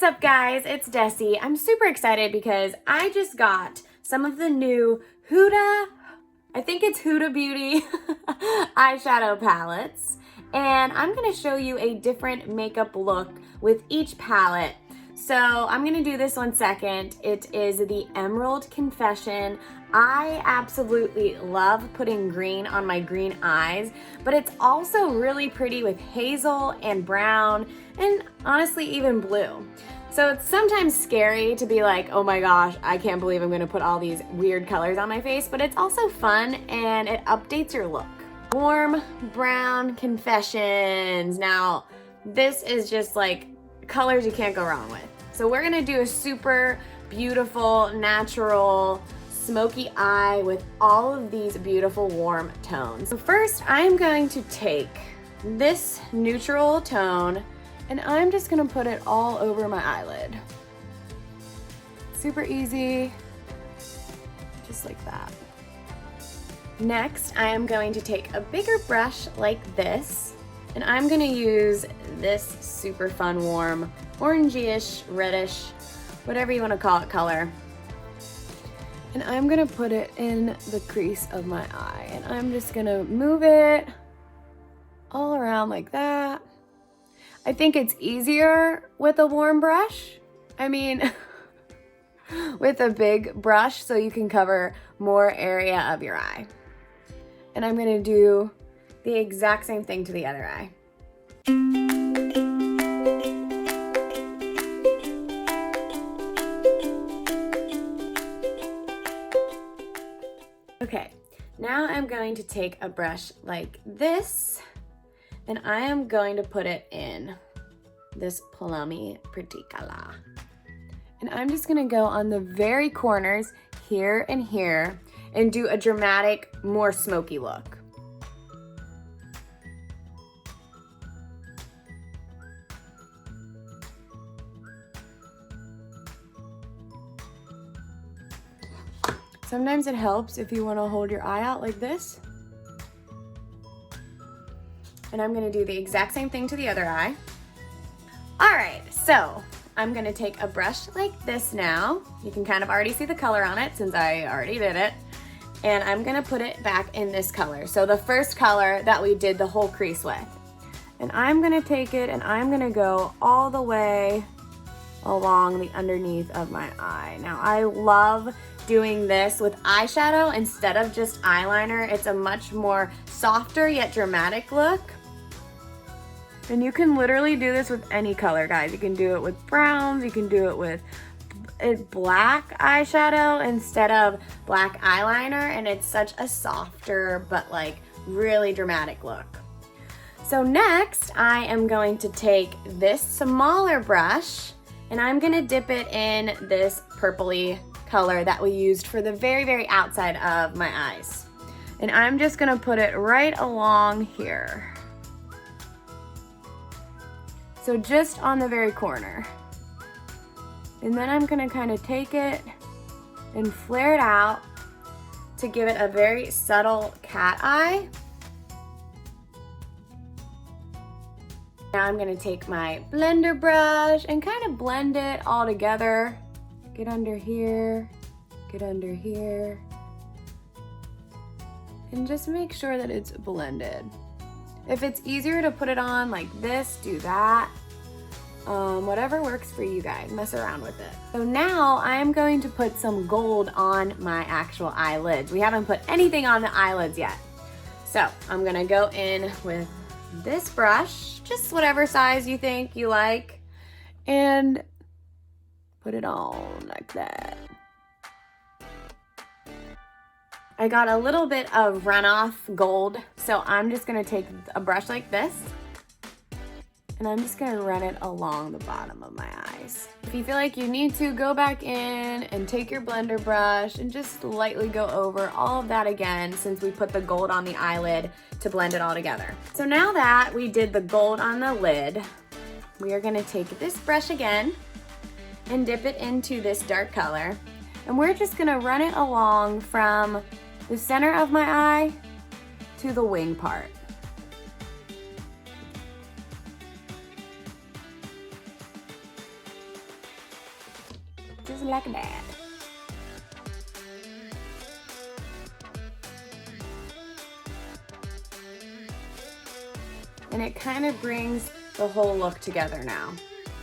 What's up guys, it's Desi. I'm super excited because I just got some of the new Huda Beauty eyeshadow palettes, and I'm gonna show you a different makeup look with each palette. So I'm gonna do this one second. It is the Emerald Confession. I absolutely love putting green on my green eyes, but it's also really pretty with hazel and brown and honestly even blue. So it's sometimes scary to be like, oh my gosh, I can't believe I'm gonna put all these weird colors on my face, but it's also fun and it updates your look. Warm brown confessions. Now, this is just like colors you can't go wrong with. So we're gonna do a super beautiful, natural, smoky eye with all of these beautiful warm tones. So first, I'm going to take this neutral tone and I'm just gonna put it all over my eyelid. Super easy, just like that. Next, I am going to take a bigger brush like this, and I'm gonna use this super fun, warm, orangey-ish, reddish, whatever you wanna call it color. And I'm gonna put it in the crease of my eye, and I'm just gonna move it all around like that. I think it's easier with a warm brush. I mean, with a big brush so you can cover more area of your eye. And I'm gonna do the exact same thing to the other eye. Okay, now I'm going to take a brush like this, and I am going to put it in this plummy pretty color. And I'm just gonna go on the very corners here and here and do a dramatic, more smoky look. Sometimes it helps if you want to hold your eye out like this. And I'm going to do the exact same thing to the other eye. All right, so I'm going to take a brush like this now. You can kind of already see the color on it since I already did it. And I'm going to put it back in this color. So the first color that we did the whole crease with. And I'm going to take it and I'm going to go all the way along the underneath of my eye. Now I love doing this with eyeshadow instead of just eyeliner. It's a much more softer yet dramatic look. And you can literally do this with any color, guys. You can do it with browns, you can do it with black eyeshadow instead of black eyeliner, and it's such a softer but like really dramatic look. So next, I am going to take this smaller brush and I'm gonna dip it in this purpley color that we used for the very, very outside of my eyes. And I'm just gonna put it right along here. So just on the very corner. And then I'm gonna kind of take it and flare it out to give it a very subtle cat eye. Now I'm gonna take my blender brush and kind of blend it all together. Get under here, get under here, and just make sure that it's blended. If it's easier to put it on like this, do that. Whatever works for you guys, mess around with it. So now I'm going to put some gold on my actual eyelids. We haven't put anything on the eyelids yet. So I'm gonna go in with this brush, just whatever size you think you like, and put it on like that. I got a little bit of runoff gold, so I'm just gonna take a brush like this and I'm just gonna run it along the bottom of my eyes. If you feel like you need to, go back in and take your blender brush and just lightly go over all of that again, since we put the gold on the eyelid to blend it all together. So now that we did the gold on the lid, we are gonna take this brush again and dip it into this dark color. And we're just gonna run it along from the center of my eye to the wing part. Just like that. And it kind of brings the whole look together now.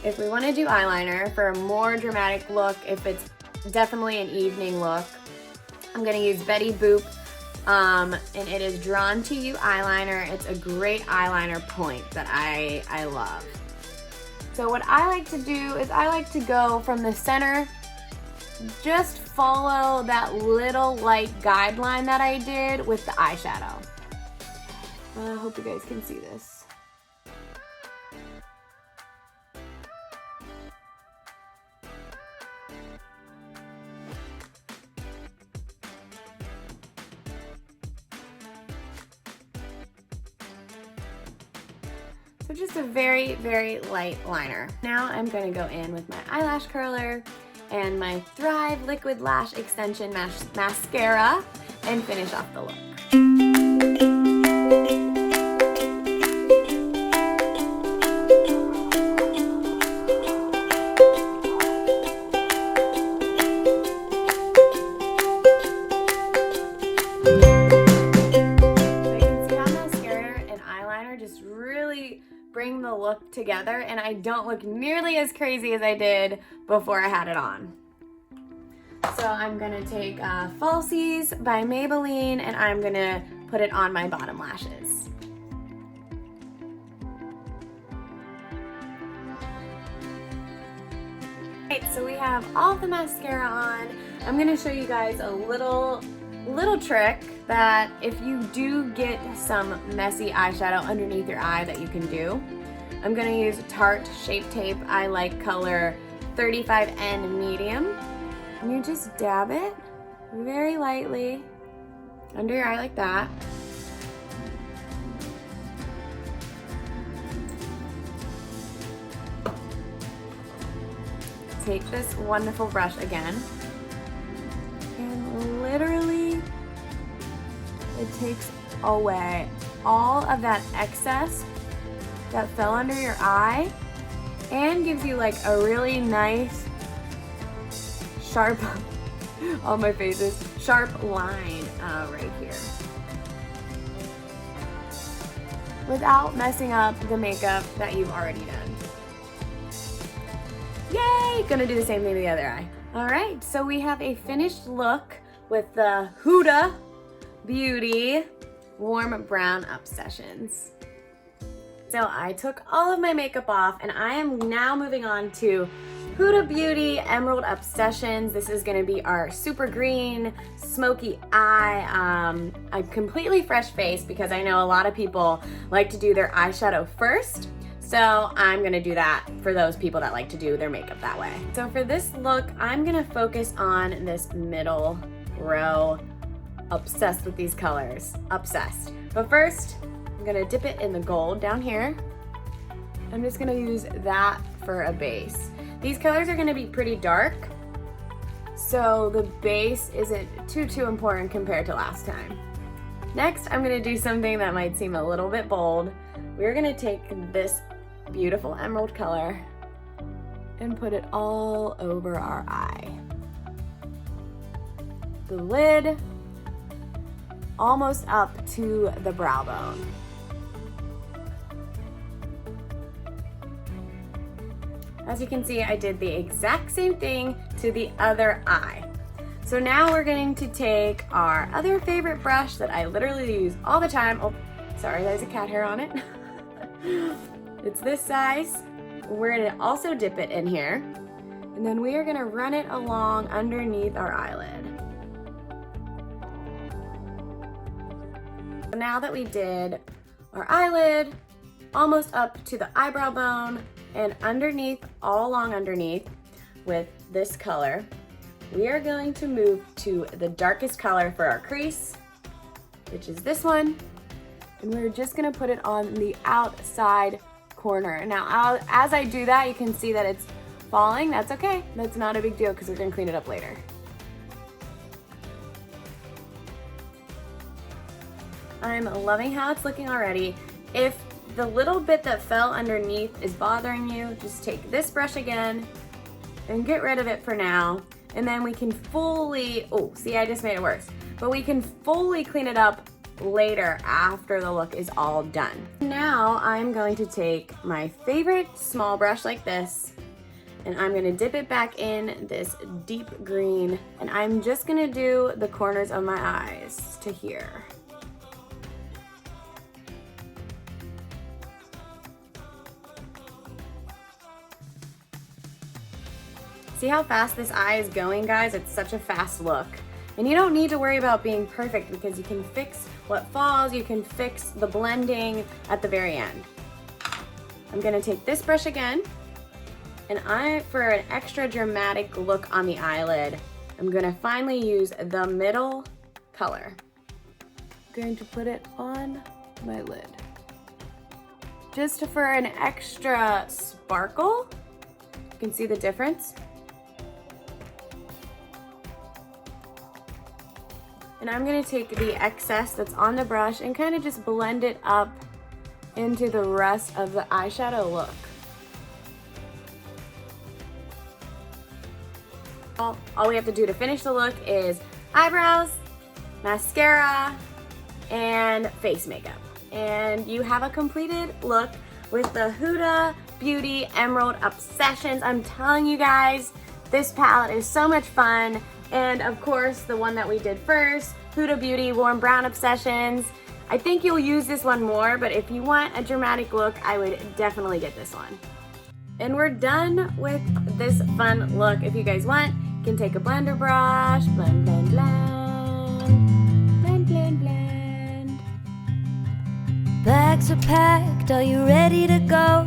If we want to do eyeliner for a more dramatic look, if it's definitely an evening look, I'm going to use Betty Boop, and it is Drawn to You eyeliner. It's a great eyeliner point that I love. So what I like to do is I like to go from the center, just follow that little light guideline that I did with the eyeshadow. I hope you guys can see this. So just a very, very light liner. Now I'm gonna go in with my eyelash curler and my Thrive Liquid Lash Extension Mascara and finish off the look. Bring the look together, and I don't look nearly as crazy as I did before I had it on. So I'm gonna take Falsies by Maybelline, and I'm gonna put it on my bottom lashes. Alright, so we have all the mascara on. I'm gonna show you guys a little trick that if you do get some messy eyeshadow underneath your eye that you can do. I'm gonna use Tarte Shape Tape I Like Color 35N Medium. And you just dab it very lightly under your eye like that. Take this wonderful brush again, and literally it takes away all of that excess that fell under your eye and gives you like a really nice sharp on my faces sharp line right here without messing up the makeup that you've already done. Yay! Gonna do the same thing to the other eye. All right, so we have a finished look with the Huda Beauty Warm Brown Obsessions. So I took all of my makeup off, and I am now moving on to Huda Beauty Emerald Obsessions. This is gonna be our super green, smoky eye. A completely fresh face because I know a lot of people like to do their eyeshadow first. So I'm gonna do that for those people that like to do their makeup that way. So for this look, I'm gonna focus on this middle row. Obsessed with these colors, obsessed. But first, I'm gonna dip it in the gold down here. I'm just gonna use that for a base. These colors are gonna be pretty dark, so the base isn't too important compared to last time. Next, I'm gonna do something that might seem a little bit bold. We're gonna take this beautiful emerald color and put it all over our eye. The lid, almost up to the brow bone. As you can see, I did the exact same thing to the other eye. So now we're going to take our other favorite brush that I literally use all the time. Oh, sorry, there's a cat hair on it. It's this size. We're going to also dip it in here. And then we are going to run it along underneath our eyelid. So now that we did our eyelid, almost up to the eyebrow bone, and underneath, all along underneath with this color, we are going to move to the darkest color for our crease, which is this one. And we're just gonna put it on the outside corner. Now, as I do that, you can see that it's falling. That's okay, that's not a big deal because we're gonna clean it up later. I'm loving how it's looking already. If the little bit that fell underneath is bothering you, just take this brush again and get rid of it for now. And then we can fully, oh, see, I just made it worse. But we can fully clean it up later after the look is all done. Now I'm going to take my favorite small brush like this, and I'm gonna dip it back in this deep green, and I'm just gonna do the corners of my eyes to here. See how fast this eye is going, guys? It's such a fast look. And you don't need to worry about being perfect because you can fix what falls, you can fix the blending at the very end. I'm gonna take this brush again, and for an extra dramatic look on the eyelid, I'm gonna finally use the middle color. I'm going to put it on my lid. Just for an extra sparkle. You can see the difference. And I'm gonna take the excess that's on the brush and kind of just blend it up into the rest of the eyeshadow look. All we have to do to finish the look is eyebrows, mascara, and face makeup. And you have a completed look with the Huda Beauty Emerald Obsessions. I'm telling you guys, this palette is so much fun. And of course, the one that we did first, Huda Beauty Warm Brown Obsessions. I think you'll use this one more, but if you want a dramatic look, I would definitely get this one. And we're done with this fun look. If you guys want, you can take a blender brush, blend, blend, blend, blend, blend, blend. Bags are packed, are you ready to go?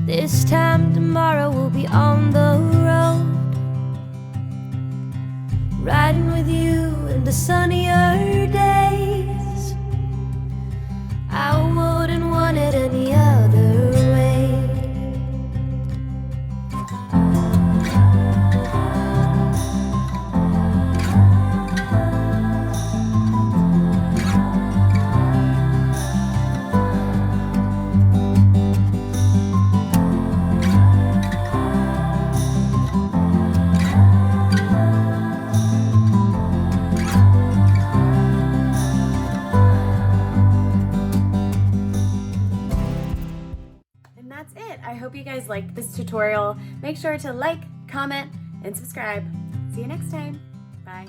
This time tomorrow we'll be on the road, riding with you in the sunnier days. I wouldn't want it any other way. That's it. I hope you guys liked this tutorial. Make sure to like, comment, and subscribe. See you next time. Bye.